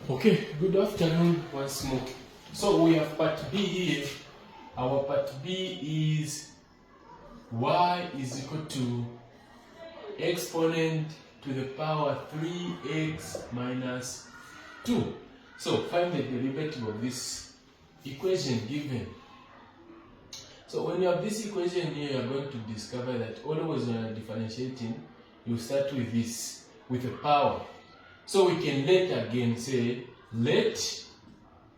Okay, good afternoon once more. So we have part B here. Our part B is y is equal to exponent to the power 3x minus 2. So find the derivative of this equation given. So when you have this equation here, you are going to discover that always when you are differentiating, you start with this, with a power. So we can let again say, let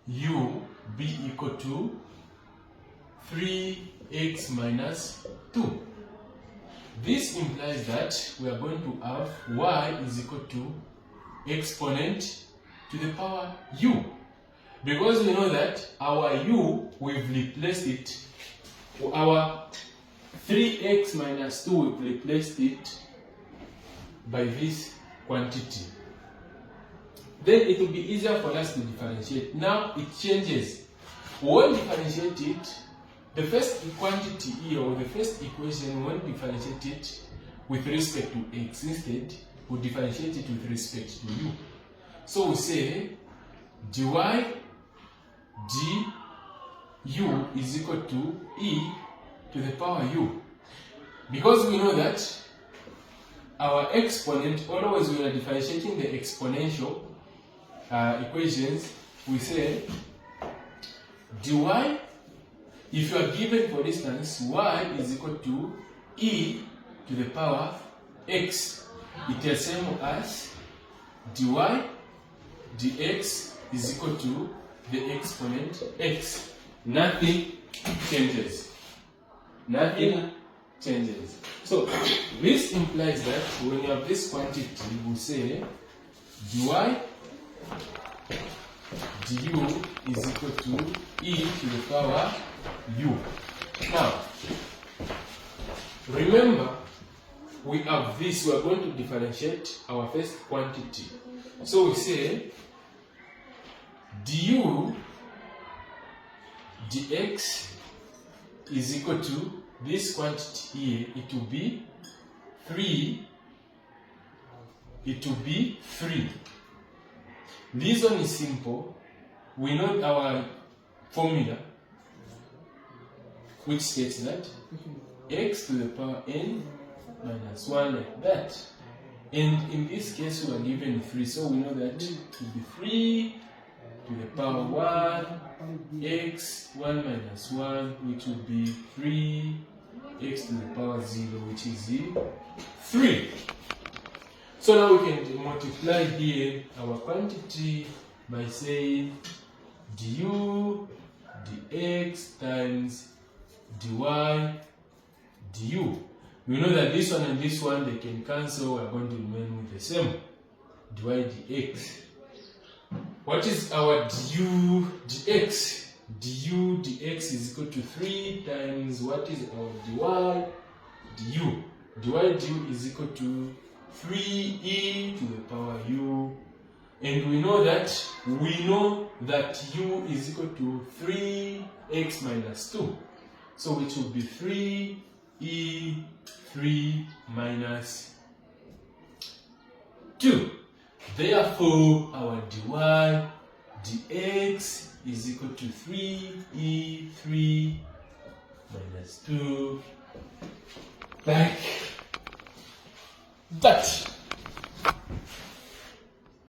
u be equal to 3x minus 2. This implies that we are going to have y is equal to exponent to the power u. Because we know that our u, we've replaced it, our 3x minus 2, we've replaced it by this quantity. Then it will be easier for us to differentiate. Now it changes. When we differentiate it, the first quantity here, or the first equation, when we differentiate it with respect to x, instead we differentiate it with respect to u. So we say dy du is equal to e to the power u. Because we know that our exponent, always when we are differentiating the exponential equations, we say dy, if you are given, for instance, y is equal to e to the power x, it is the same as dy dx is equal to the exponent x. Nothing changes. Nothing changes. So this implies that when you have this quantity, we say dy du is equal to e to the power u. Now, remember, we have this, we are going to differentiate our first quantity. So we say du dx is equal to this quantity here, it will be 3. It will be 3. This one is simple. We know our formula, which states that x to the power n minus 1, like that. And in this case, we are given 3, so we know that it will be 3 to the power 1, x, 1 minus 1, which will be 3, x to the power 0, which is 3. So now we can multiply here our quantity by saying du dx times dy du. We know that this one and this one, they can cancel. We are going to remain with the same dy dx. What is our du dx? Du dx is equal to 3 times what is our dy du. Dy du is equal to 3e to the power u, and we know that u is equal to 3x minus 2, so which will be 3e 3 minus 2. Therefore, our dy dx is equal to 3e 3 minus 2, like that.